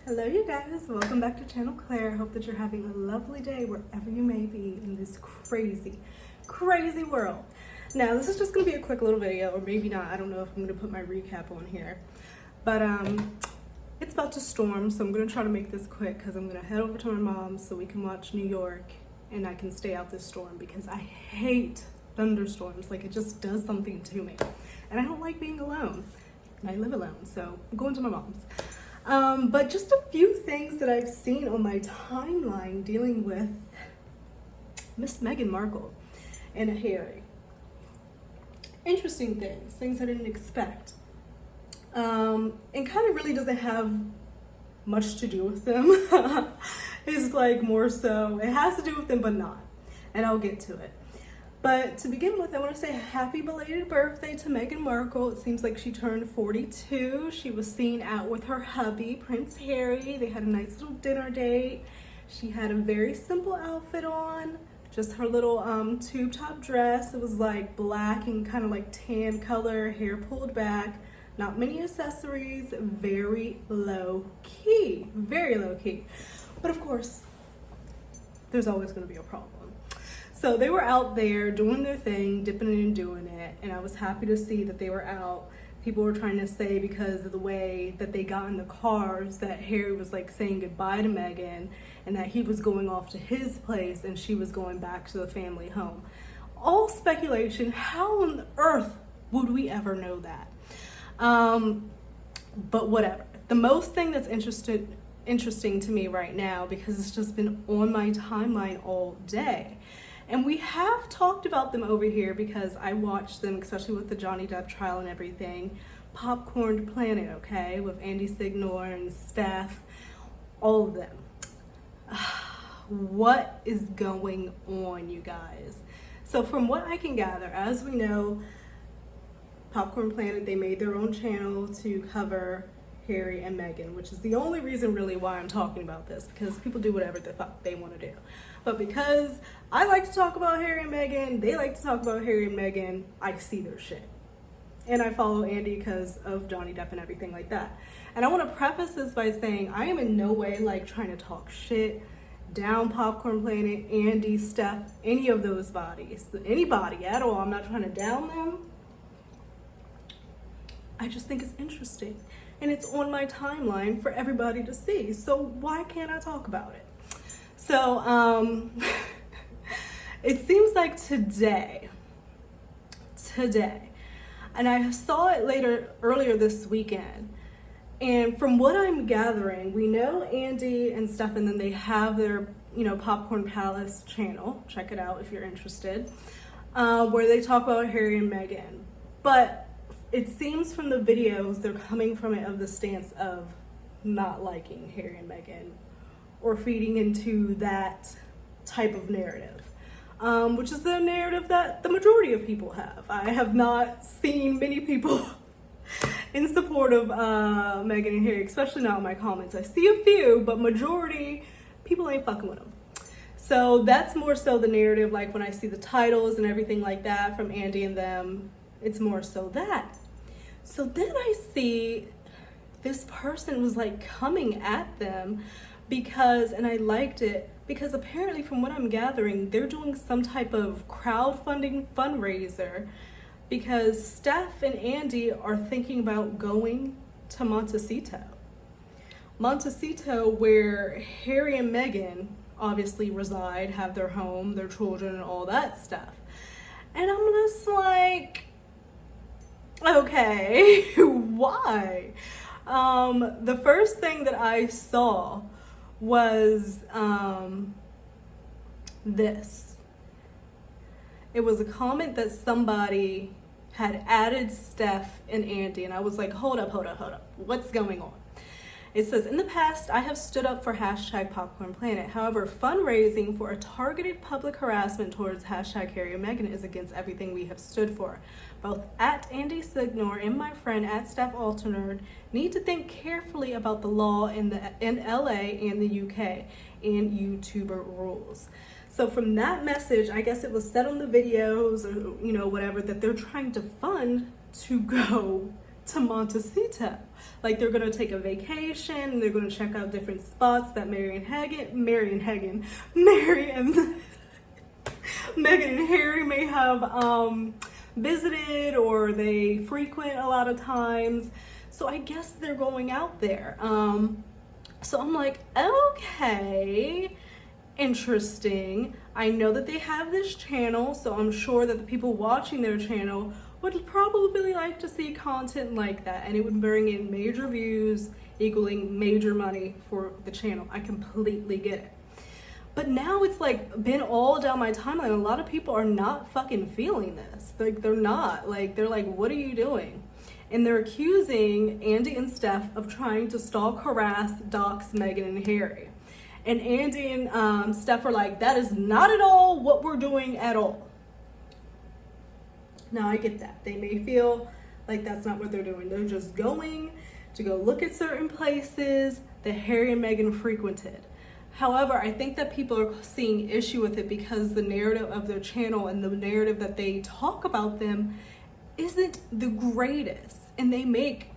Hello you guys, welcome back to Channel Claire. I hope that you're having a lovely day wherever you may be in this crazy world. Now this is just going to be a quick little video, or maybe not. I don't know if I'm going to put my recap on here. But it's about to storm, so I'm going to try to make this quick because I'm going to head over to my mom's so we can watch New York and I can stay out this storm because I hate thunderstorms. Like, it just does something to me. And I don't like being alone. And I live alone, so I'm going to my mom's. But just a few things that I've seen on my timeline dealing with Miss Meghan Markle and Harry. Interesting things I didn't expect. And kind of really doesn't have much to do with them. It's like more so, it has to do with them, but not. And I'll get to it. But to begin with, I want to say happy belated birthday to Meghan Markle. It seems like she turned 42. She was seen out with her hubby, Prince Harry. They had a nice little dinner date. She had a very simple outfit on, just her little tube top dress. It was like black and kind of like tan color, hair pulled back, not many accessories, very low key, very low key. But of course, there's always going to be a problem. So they were out there doing their thing, dipping in and doing it, and I was happy to see that they were out. People were trying to say because of the way that they got in the cars that Harry was like saying goodbye to Meghan and that he was going off to his place and she was going back to the family home. All speculation. How on earth would we ever know that? But whatever. The most thing that's interesting to me right now, because it's just been on my timeline all day, and we have talked about them over here because I watched them, especially with the Johnny Depp trial and everything. Popcorn Planet, okay, with Andy Signor and Steph, all of them. What is going on, you guys? So from what I can gather, as we know, Popcorn Planet, they made their own channel to cover Harry and Meghan, which is the only reason really why I'm talking about this, because people do whatever the fuck they want to do. But because I like to talk about Harry and Meghan, they like to talk about Harry and Meghan, I see their shit. And I follow Andy because of Johnny Depp and everything like that. And I want to preface this by saying I am in no way like trying to talk shit down Popcorn Planet, Andy, Steph, any of those bodies, anybody at all. I'm not trying to down them. I just think it's interesting. And it's on my timeline for everybody to see. So why can't I talk about it? So it seems like today, and I saw it earlier this weekend. And from what I'm gathering, we know Andy and Steph, and then they have their, Popcorn Palace channel. Check it out if you're interested, where they talk about Harry and Meghan. But it seems from the videos they're coming from it of the stance of not liking Harry and Meghan or feeding into that type of narrative, which is the narrative that the majority of people have. I have not seen many people in support of Meghan and Harry, especially not in my comments. I see a few, but majority, people ain't fucking with them. So that's more so the narrative, like when I see the titles and everything like that from Andy and them, it's more so that. So then I see this person was like coming at them because, and I liked it, because apparently from what I'm gathering, they're doing some type of crowdfunding fundraiser because Steph and Andy are thinking about going to Montecito, where Harry and Meghan obviously reside, have their home, their children, and all that stuff. And I'm just like, okay, why? The first thing that I saw was this. It was a comment that somebody had added Steph and Andy, and I was like, hold up, what's going on? It says, in the past, I have stood up for hashtag Popcorn Planet. However, fundraising for a targeted public harassment towards hashtag Harry and Meghan is against everything we have stood for. Both at Andy Signor and my friend at Steph Alternerd need to think carefully about the law in LA and the UK and YouTuber rules. So from that message, I guess it was said on the videos or, whatever, that they're trying to fund to go to Montecito. Like they're gonna take a vacation and they're gonna check out different spots that Mary and Meghan and Harry may have visited or they frequent a lot of times. So I guess they're going out there. So I'm like, okay, interesting. I know that they have this channel, so I'm sure that the people watching their channel would probably like to see content like that, and it would bring in major views, equaling major money for the channel. I completely get it. But now it's like been all down my timeline. A lot of people are not fucking feeling this. Like they're not. Like they're like, what are you doing? And they're accusing Andy and Steph of trying to stalk, harass, dox Meghan and Harry. And Andy and Steph are like, that is not at all what we're doing at all. Now I get that. They may feel like that's not what they're doing. They're just going to go look at certain places that Harry and Meghan frequented. However, I think that people are seeing issue with it because the narrative of their channel and the narrative that they talk about them isn't the greatest. And they make,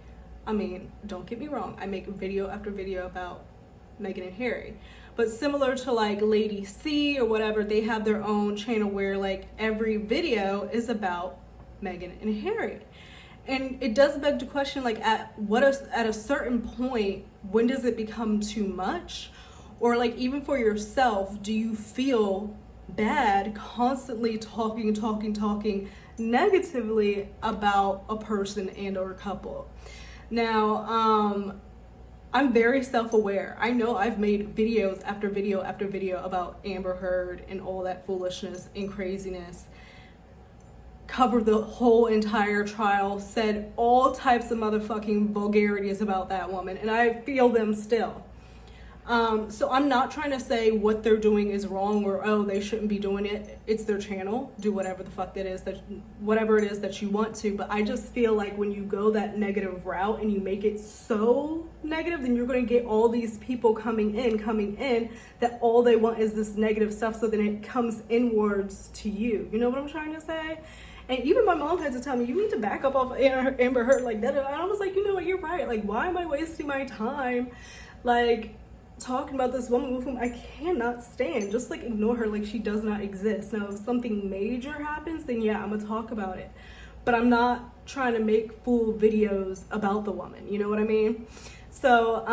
I mean, don't get me wrong, I make video after video about Meghan and Harry. But similar to like Lady C or whatever, they have their own channel where like every video is about Meghan and Harry. And it does beg to question, like at a certain point, when does it become too much? Or like even for yourself, do you feel bad constantly talking negatively about a person and or a couple? Now, I'm very self-aware. I know I've made videos after video after video about Amber Heard and all that foolishness and craziness. Covered the whole entire trial, said all types of motherfucking vulgarities about that woman, and I feel them still. So I'm not trying to say what they're doing is wrong or, oh, they shouldn't be doing it. It's their channel. Do whatever the fuck whatever it is that you want to. But I just feel like when you go that negative route and you make it so negative, then you're going to get all these people coming in that all they want is this negative stuff. So then it comes inwards to you. You know what I'm trying to say? And even my mom had to tell me, you need to back up off Amber Heard like that. And I was like, you know what, you're right. Like, why am I wasting my time? Like, talking about this woman with whom I cannot stand. Just like ignore her like she does not exist. Now if something major happens, then yeah, I'm gonna talk about it, but I'm not trying to make full videos about the woman, you know what I mean? So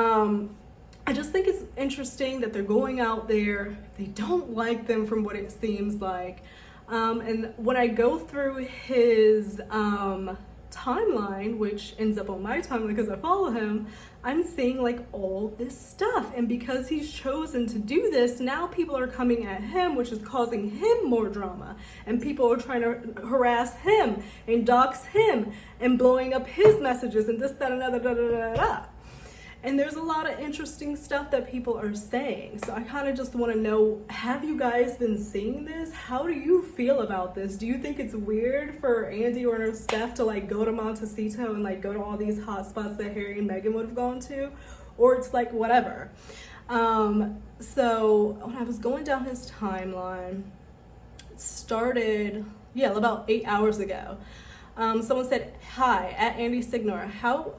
I just think it's interesting that they're going out there. They don't like them from what it seems like, and when I go through his timeline, which ends up on my timeline because I follow him, I'm seeing like all this stuff. And because he's chosen to do this, now people are coming at him, which is causing him more drama. And people are trying to harass him and dox him and blowing up his messages and this, that, another, da, da, da, da. And there's a lot of interesting stuff that people are saying. So I kind of just want to know, have you guys been seeing this? How do you feel about this? Do you think it's weird for Andy or Steph to like go to Montecito and like go to all these hot spots that Harry and Meghan would have gone to? Or it's like whatever. So when I was going down his timeline, it started, about 8 hours ago. Someone said, hi, at Andy Signor, how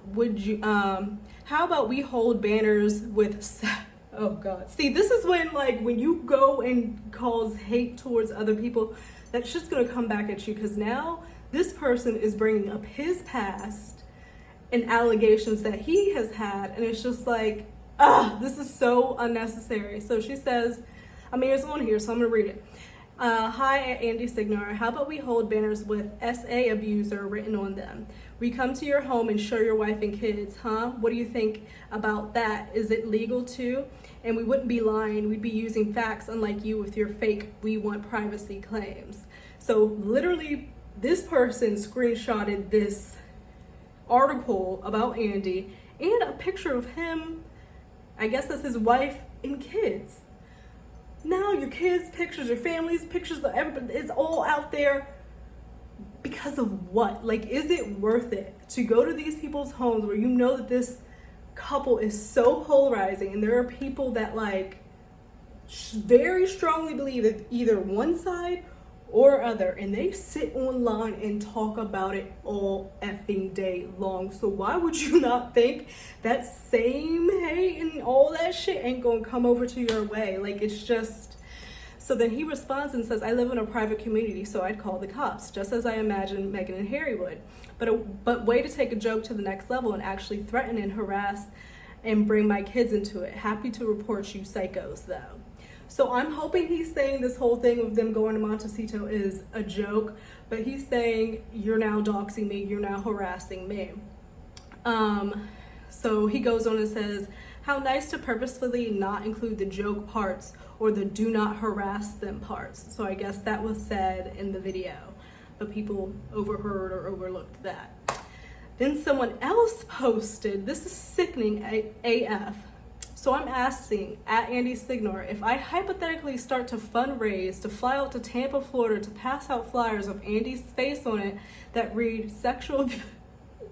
about we hold banners with, oh God. See, this is when like, when you go and cause hate towards other people, that's just gonna come back at you, because now this person is bringing up his past and allegations that he has had, and it's just like, this is so unnecessary. So she says, it's on here, so I'm gonna read it. Hi, at Andy Signor. How about we hold banners with SA abuser written on them? We come to your home and show your wife and kids, huh? What do you think about that? Is it legal too? And we wouldn't be lying. We'd be using facts, unlike you with your fake we want privacy claims. So literally, this person screenshotted this article about Andy and a picture of him, I guess that's his wife and kids. Now your kids' pictures, your family's pictures, everybody, it's all out there. Because of what? Like, is it worth it to go to these people's homes where you know that this couple is so polarizing, and there are people that like very strongly believe that either one side or other, and they sit online and talk about it all effing day long. So why would you not think that same hate and all that shit ain't gonna come over to your way? Like, it's just... So then he responds and says, I live in a private community, so I'd call the cops, just as I imagined Meghan and Harry would. But way to take a joke to the next level and actually threaten and harass and bring my kids into it. Happy to report you psychos, though. So I'm hoping he's saying this whole thing of them going to Montecito is a joke, but he's saying, you're now doxing me, you're now harassing me. So he goes on and says, how nice to purposefully not include the joke parts or the do not harass them parts. So I guess that was said in the video, but people overheard or overlooked that. Then someone else posted, this is sickening AF. So I'm asking at Andy Signor, if I hypothetically start to fundraise to fly out to Tampa, Florida to pass out flyers with Andy's face on it that read sexual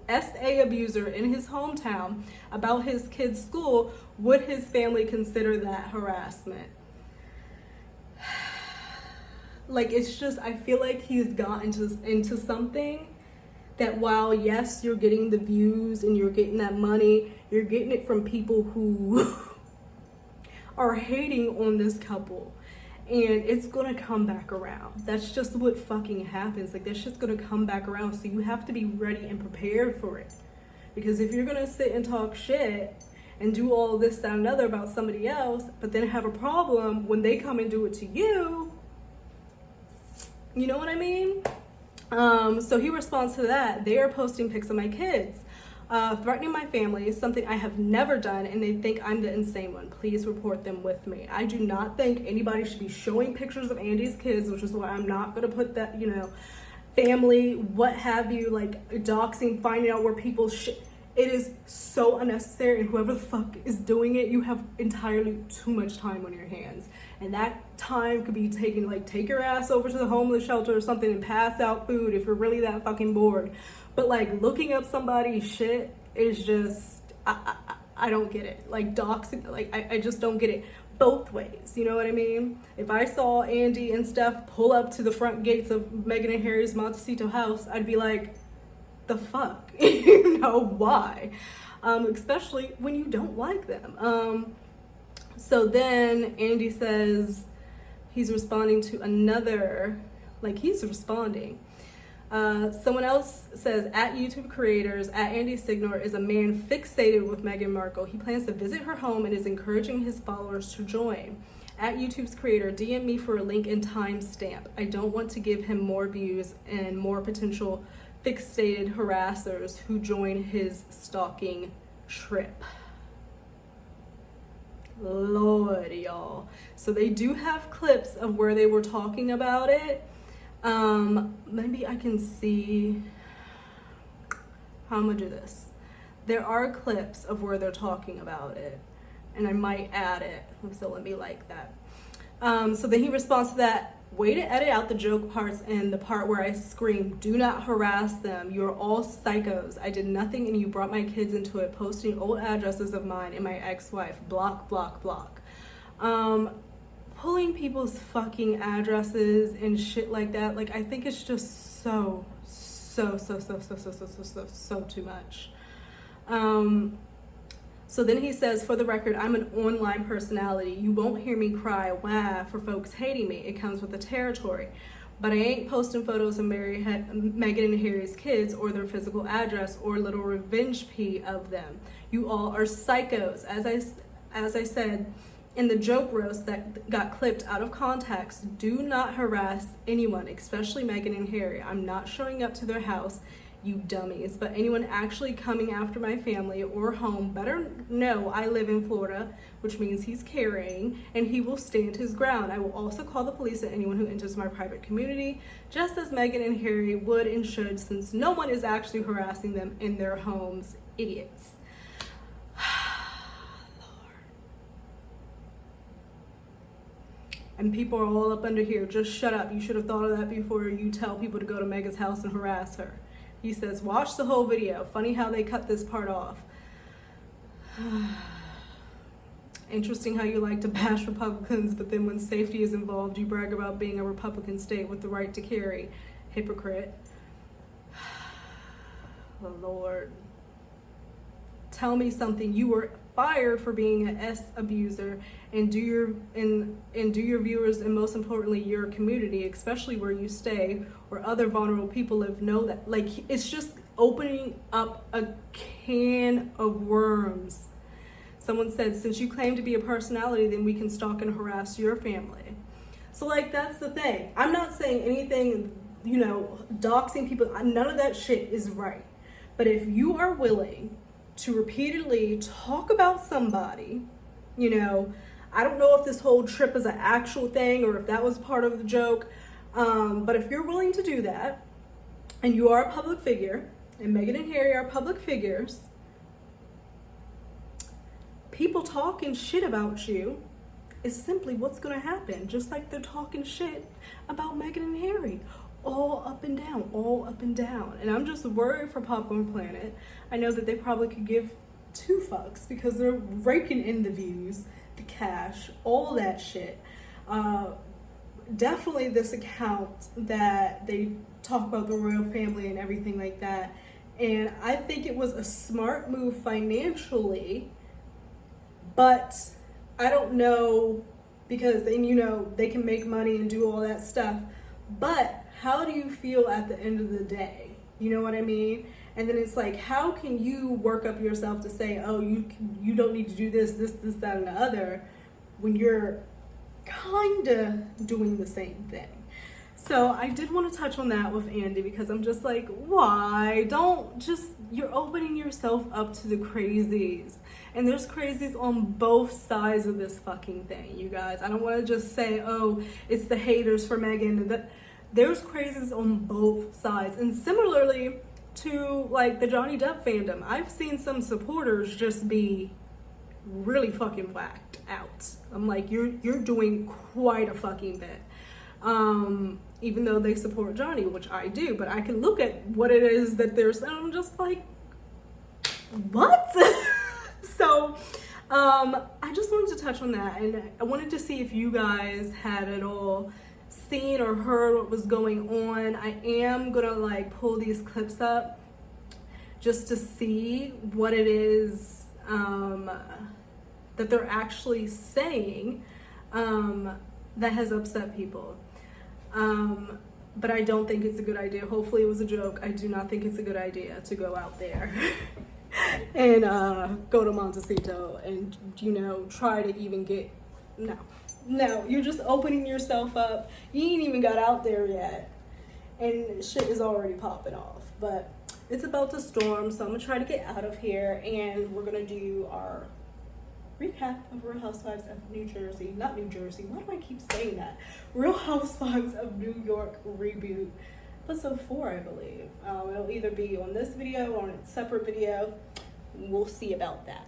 SA abuser in his hometown about his kid's school, would his family consider that harassment? Like, it's just, I feel like he's gotten into something that while, yes, you're getting the views and you're getting that money, you're getting it from people who are hating on this couple. And it's gonna come back around. That's just what fucking happens. Like, that shit's gonna come back around. So you have to be ready and prepared for it. Because if you're gonna sit and talk shit and do all this, that, and other about somebody else, but then have a problem when they come and do it to you, you know what I mean? So he responds to that. They are posting pics of my kids, threatening my family is something I have never done, and they think I'm the insane one. Please report them with me. I do not think anybody should be showing pictures of Andy's kids, which is why I'm not going to put that, you know, family, what have you, like doxing, finding out where people's shit. It is so unnecessary, and whoever the fuck is doing it, you have entirely too much time on your hands. And that time could be taken, like, take your ass over to the homeless shelter or something and pass out food if you're really that fucking bored. But, like, looking up somebody's shit is just, I don't get it. Like, doxing, like, I just don't get it both ways, you know what I mean? If I saw Andy and Steph pull up to the front gates of Meghan and Harry's Montecito house, I'd be like, the fuck? You know, why? Especially when you don't like them. So then Andy says he's responding to another, like, he's responding. Someone else says, at YouTube creators, at Andy Signor is a man fixated with Meghan Markle. He plans to visit her home and is encouraging his followers to join. At YouTube's creator, DM me for a link and timestamp. I don't want to give him more views and more potential fixated harassers who join his stalking trip. Lord, y'all. So they do have clips of where they were talking about it. Maybe I can see how I'm gonna do this. There are clips of where they're talking about it, and I might add it, so let me like that. So then he responds to that, way to edit out the joke parts and the part where I scream, do not harass them, you're all psychos. I did nothing and you brought my kids into it, posting old addresses of mine and my ex-wife, block, block, block. Pulling people's fucking addresses and shit like that, like, I think it's just so too much. So then he says, for the record, I'm an online personality. You won't hear me cry, wah, for folks hating me. It comes with the territory. But I ain't posting photos of Meghan and Harry's kids or their physical address or little revenge pee of them. You all are psychos. As I said in the joke roast that got clipped out of context, do not harass anyone, especially Meghan and Harry. I'm not showing up to their house, you dummies, but anyone actually coming after my family or home better know I live in Florida, which means he's carrying, and he will stand his ground. I will also call the police on anyone who enters my private community, just as Meghan and Harry would and should, since no one is actually harassing them in their homes. Idiots. Lord. And people are all up under here, just shut up. You should have thought of that before you tell people to go to Meghan's house and harass her. He says, watch the whole video. Funny how they cut this part off. Interesting how you like to bash Republicans, but then when safety is involved, you brag about being a Republican state with the right to carry. Hypocrite. Oh, Lord. Tell me something. You were fired for being an S abuser, and do your viewers, and most importantly your community, especially where you stay, where other vulnerable people live, know that. Like, it's just opening up a can of worms. Someone said, since you claim to be a personality, then we can stalk and harass your family. So, like, that's the thing. I'm not saying anything, you know, doxing people. None of that shit is right. But if you are willing to repeatedly talk about somebody, you know, I don't know if this whole trip is an actual thing or if that was part of the joke. But if you're willing to do that, and you are a public figure, and Meghan and Harry are public figures, people talking shit about you is simply what's going to happen. Just like they're talking shit about Meghan and Harry. All up and down, all up and down. And I'm just worried for Popcorn Planet. I know that they probably could give 2 fucks because they're raking in the views, the cash, all that shit. Definitely this account that they talk about the royal family and everything like that. And I think it was a smart move financially, but I don't know, because then, you know, they can make money and do all that stuff. But how do you feel at the end of the day? You know what I mean? And then it's like, how can you work up yourself to say, oh, you don't need to do this, that, and the other, when you're kind of doing the same thing? So I did want to touch on that with Andy, because I'm just like, why? Don't just, you're opening yourself up to the crazies. And there's crazies on both sides of this fucking thing, you guys. I don't want to just say, oh, it's the haters for Meghan. There's crazies on both sides. And similarly to like the Johnny Depp fandom, I've seen some supporters just be really fucking whacked out. I'm like, you're doing quite a fucking bit. Even though they support Johnny, which I do, but I can look at what it is that they're saying. I'm just like, what? So, I just wanted to touch on that, and I wanted to see if you guys had at all seen or heard what was going on. I am gonna like pull these clips up just to see what it is that they're actually saying that has upset people. But I don't think it's a good idea. Hopefully it was a joke. I do not think it's a good idea to go out there and go to Montecito and, you know, try to even get, no, you're just opening yourself up. You ain't even got out there yet, and shit is already popping off. But it's about to storm, so I'm gonna try to get out of here, and we're gonna do our recap of Real Housewives of New Jersey. Not New Jersey, why do I keep saying that? Real Housewives of New York Reboot. Episode 4, I believe. It'll either be on this video or on a separate video. We'll see about that.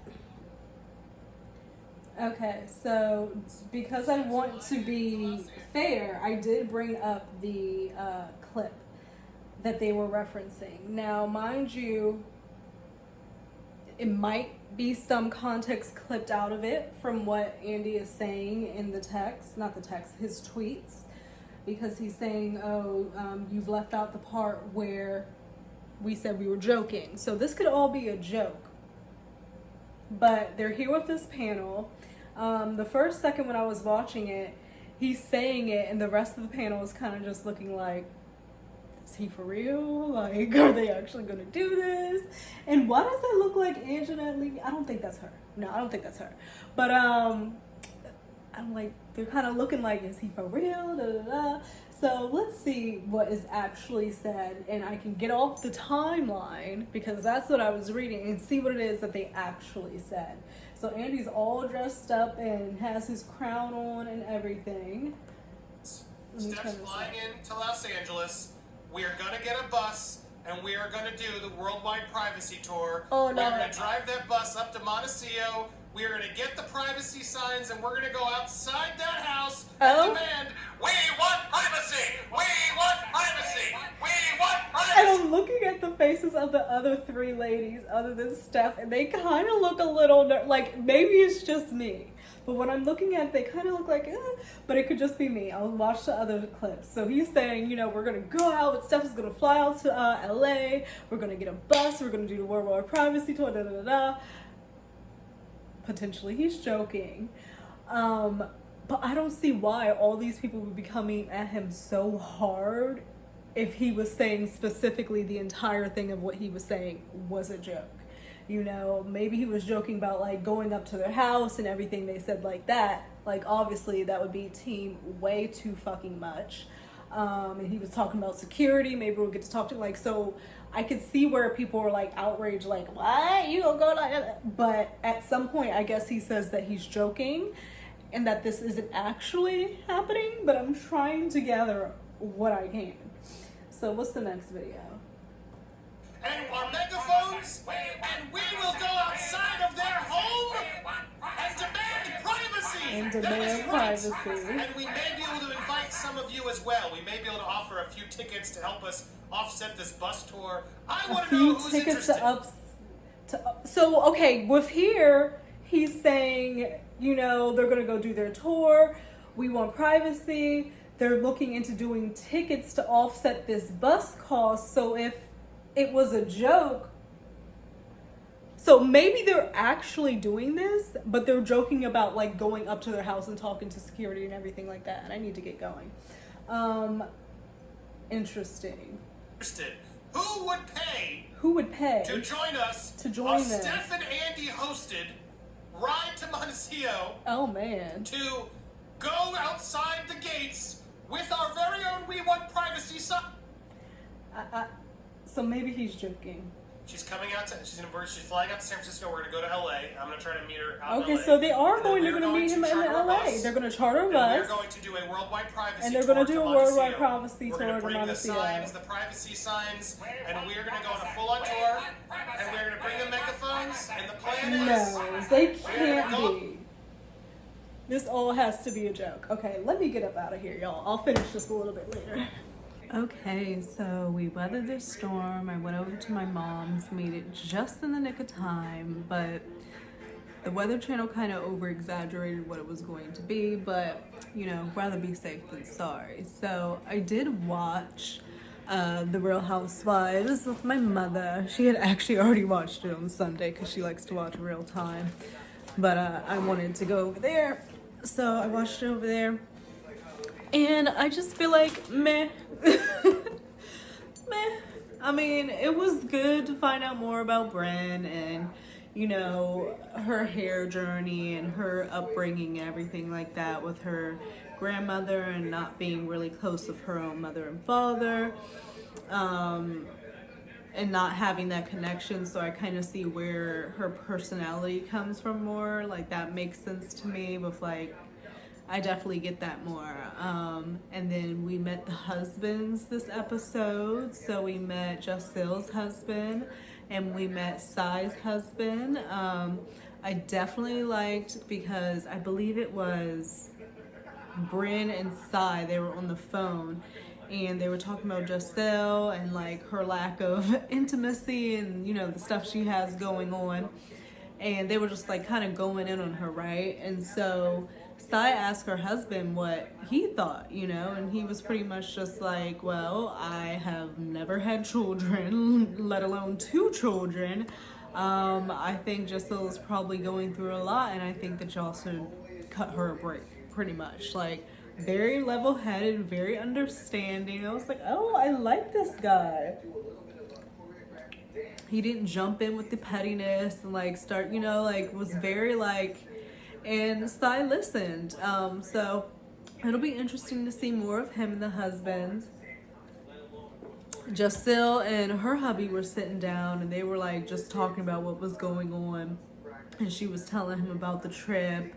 Okay, so because I want to be fair, I did bring up the clip that they were referencing. Now, mind you, it might be some context clipped out of it from what Andy is saying in the text, not the text, his tweets, because he's saying, oh, you've left out the part where we said we were joking. So this could all be a joke. But they're here with this panel. The first second when I was watching it, he's saying it, and the rest of the panel is kind of just looking like, is he for real? Like, are they actually going to do this? And why does that look like Angelina Levy? I don't think that's her. No, I don't think that's her. But I'm like, they're kind of looking like, is he for real? Da, da, da. So let's see what is actually said, and I can get off the timeline, because that's what I was reading, and see what it is that they actually said. So Andy's all dressed up and has his crown on and everything. Steph's flying in to Los Angeles. We are going to get a bus, and we are going to do the Worldwide Privacy Tour. Oh, no. We're going to drive that bus up to Montecito. We are going to get the privacy signs, and we're going to go outside that house Oh. and demand, we want privacy! We want privacy! We want privacy! And I'm looking at the faces of the other 3 ladies other than Steph, and they kind of look a little, like, maybe it's just me. But when I'm looking at it, they kind of look like, but it could just be me. I'll watch the other clips. So he's saying, we're going to go out, Steph is going to fly out to LA, we're going to get a bus, we're going to do the worldwide privacy tour, da-da-da-da. Potentially he's joking. But I don't see why all these people would be coming at him so hard if he was saying specifically the entire thing of what he was saying was a joke. Maybe he was joking about like going up to their house and everything they said like that. Like obviously that would be team way too fucking much. And he was talking about security. Maybe we'll get to talk to like, so I could see where people were like outraged, like, what? You gonna go like that? But at some point, I guess he says that he's joking and that this isn't actually happening, but I'm trying to gather what I can. So what's the next video? And our megaphones, and we will go outside of their home and demand privacy. And That demand is right. privacy. And we may be able to invite some of you as well. We may be able to offer a few tickets to help us offset this bus tour. I A want to know few who's tickets interested. So okay, with here, he's saying, they're gonna go do their tour. We want privacy. They're looking into doing tickets to offset this bus cost. So if it was a joke, so maybe they're actually doing this, but they're joking about like going up to their house and talking to security and everything like that. And I need to get going. Interesting. Who would pay Who would pay to join us to join on them? Steph and Andy hosted Ride to Montecito Oh man. to go outside the gates with our very own We Want Privacy sign? So maybe he's joking. She's coming out to, she's flying out to San Francisco. We're gonna go to LA. I'm gonna try to meet her out in Okay, LA. so they are And then going to we're meet him in charter a LA. bus. They're going to charter a And bus. we're going to do a worldwide privacy And they're tour gonna do to a worldwide Montecito. privacy We're tour gonna to bring the Montecito. signs, the privacy signs, and we are gonna go on a full-on tour. And we're gonna bring the megaphones. And the plan is No, they can't be. This all has to be a joke. Okay, let me get up out of here, y'all. I'll finish this a little bit later. Okay, so we weathered this storm. I went over to my mom's, made it just in the nick of time, but the Weather Channel kind of over-exaggerated what it was going to be, but, rather be safe than sorry. So I did watch The Real Housewives with my mother. She had actually already watched it on Sunday because she likes to watch real time, but I wanted to go over there, so I watched it over there. And I just feel like, meh. Meh. I mean, it was good to find out more about Bren and, her hair journey and her upbringing and everything like that with her grandmother and not being really close with her own mother and father. And not having that connection. So I kind of see where her personality comes from more. Like, that makes sense to me with, like, I definitely get that more. And then we met the husbands this episode. So we met Jocelyn's husband and we met Sai's husband. I definitely liked because I believe it was Bryn and Sai, they were on the phone and they were talking about Giselle and like her lack of intimacy and the stuff she has going on, and they were just like kind of going in on her, right? And so Sai asked her husband what he thought, and he was pretty much just like, well, I have never had children, let alone 2 children. I think Giselle is probably going through a lot, and I think that y'all should cut her a break, pretty much. Like, very level-headed, very understanding. I was like, oh, I like this guy. He didn't jump in with the pettiness and like start, was very like, and Sai listened. So it'll be interesting to see more of him and the husbands. Giselle and her hubby were sitting down and they were like just talking about what was going on, and she was telling him about the trip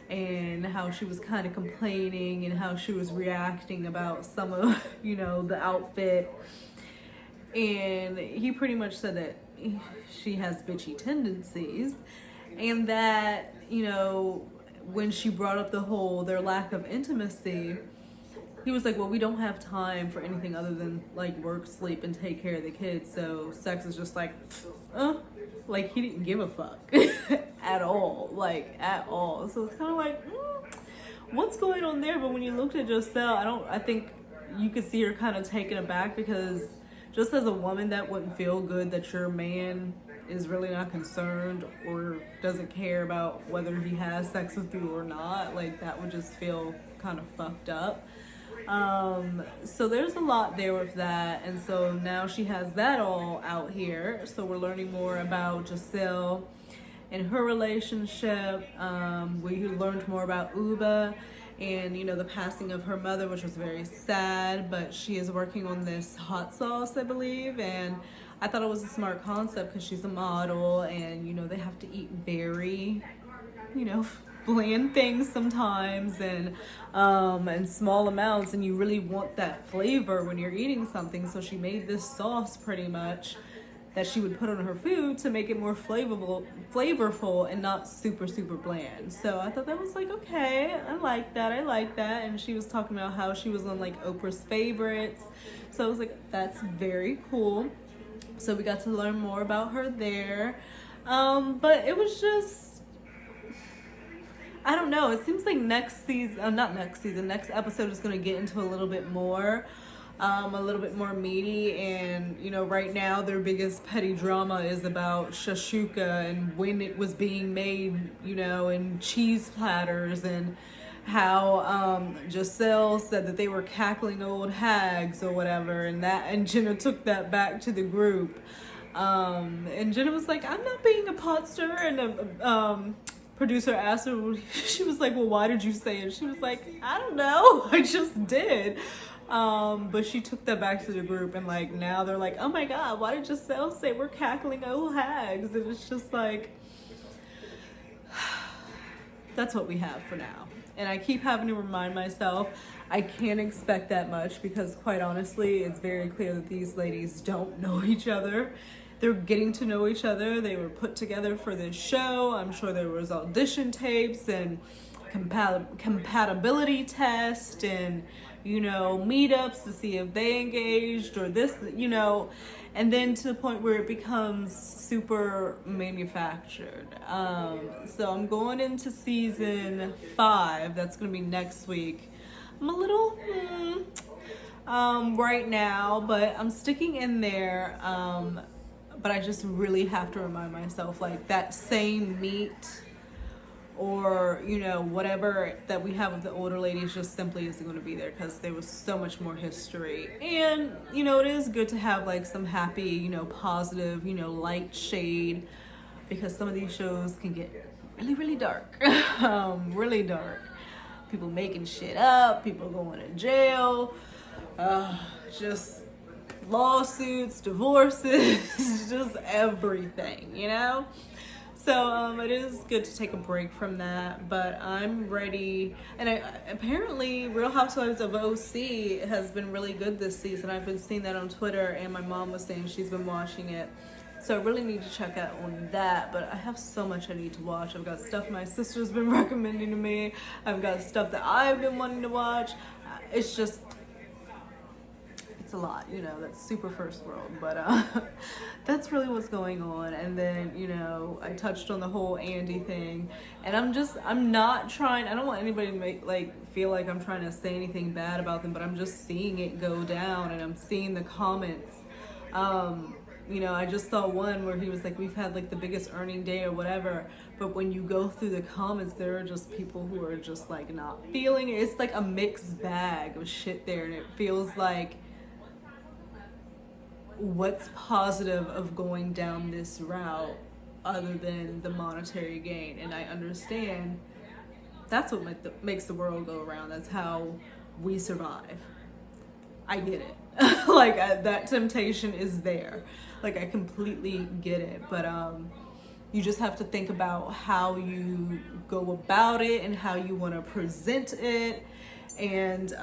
and how she was kind of complaining and how she was reacting about some of the outfit, and he pretty much said that she has bitchy tendencies. And that, you know, when she brought up the whole their lack of intimacy, he was like, well, we don't have time for anything other than like work, sleep, and take care of the kids. So sex is just like, like he didn't give a fuck at all, like at all. So it's kind of like, what's going on there? But when you looked at Giselle, I think you could see her kind of taken aback, because just as a woman, that wouldn't feel good that your man is really not concerned or doesn't care about whether he has sex with you or not. Like that would just feel kind of fucked up. So there's a lot there with that, and so now she has that all out here. So we're learning more about Giselle and her relationship. We learned more about Uba and, you know, the passing of her mother, which was very sad, but she is working on this hot sauce, I believe, and I thought it was a smart concept because she's a model, and, you know, they have to eat very, you know, bland things sometimes, and small amounts, and you really want that flavor when you're eating something. So she made this sauce pretty much that she would put on her food to make it more flavorful and not super bland. So I thought that was like, okay, I like that. And she was talking about how she was on like Oprah's favorites, so I was like, that's very cool. So we got to learn more about her there, but it was just, I don't know. It seems like next episode is going to get into a little bit more meaty. And, you know, right now their biggest petty drama is about shashuka and when it was being made, you know, and cheese platters, and how Giselle said that they were cackling old hags or whatever, and Jenna took that back to the group. And Jenna was like, I'm not being a pot stirrer, and producer asked her, she was like, well, why did you say it? She was like, I don't know, I just did. But she took that back to the group, and like now they're like, oh my god, why did Giselle say we're cackling old hags? And it's just like, that's what we have for now. And I keep having to remind myself I can't expect that much, because quite honestly, it's very clear that these ladies don't know each other. They're getting to know each other. They were put together for this show. I'm sure there was audition tapes and compatibility test, and, you know, meetups to see if they engaged or this, you know, and then to the point where it becomes super manufactured. So I'm going into season 5. That's going to be next week. I'm a little right now, but I'm sticking in there. But I just really have to remind myself, like, that same meat or, you know, whatever that we have with the older ladies just simply isn't going to be there, because there was so much more history. And, you know, it is good to have like some happy, you know, positive, you know, light shade, because some of these shows can get really dark. Really dark. People making shit up, people going to jail, just lawsuits, divorces, just everything, you know? So it is good to take a break from that, but I'm ready. And apparently Real Housewives of OC has been really good this season. I've been seeing that on Twitter, and my mom was saying she's been watching it. So I really need to check out on that, but I have so much I need to watch. I've got stuff my sister's been recommending to me. I've got stuff that I've been wanting to watch. It's just, a lot, you know, that's super first world, but that's really what's going on. And then, you know, I touched on the whole Andy thing, and I'm not trying, I don't want anybody to feel like I'm trying to say anything bad about them, but I'm just seeing it go down, and I'm seeing the comments. You know, I just saw one where he was like, we've had like the biggest earning day or whatever, but when you go through the comments, there are just people who are just like not feeling it. It's like a mixed bag of shit there, and it feels like, what's positive of going down this route other than the monetary gain? And I understand that's what makes the world go around. That's how we survive. I get it. Like, that temptation is there. Like, I completely get it. But you just have to think about how you go about it and how you want to present it, and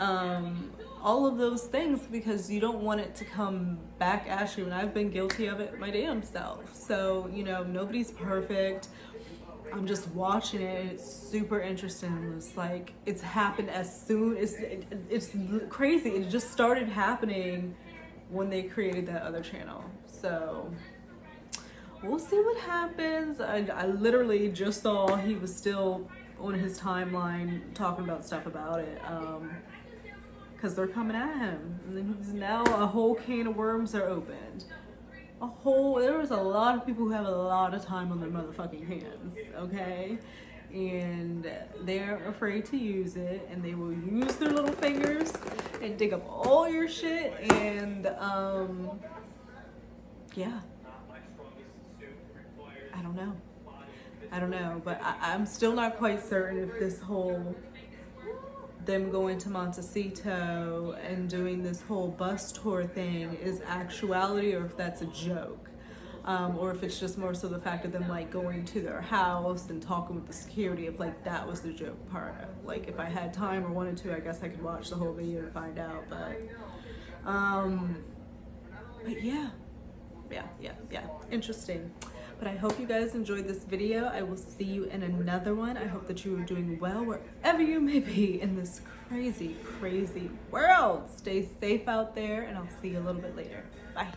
all of those things, because you don't want it to come back at you. And I've been guilty of it my damn self. So, you know, nobody's perfect. I'm just watching it and it's super interesting. It's like it's happened as soon as it's crazy. It just started happening when they created that other channel. So we'll see what happens. I literally just saw he was still on his timeline talking about stuff about it, because they're coming at him, and then now a whole can of worms are opened. There was a lot of people who have a lot of time on their motherfucking hands, okay? And they're afraid to use it, and they will use their little fingers and dig up all your shit, and yeah. I don't know, but I'm still not quite certain if this whole them going to Montecito and doing this whole bus tour thing is actuality, or if that's a joke, or if it's just more so the fact of them like going to their house and talking with the security, if like that was the joke part. Like if I had time or wanted to, I guess I could watch the whole video to find out, but yeah, interesting. But I hope you guys enjoyed this video. I will see you in another one. I hope that you are doing well wherever you may be in this crazy, crazy world. Stay safe out there, and I'll see you a little bit later. Bye.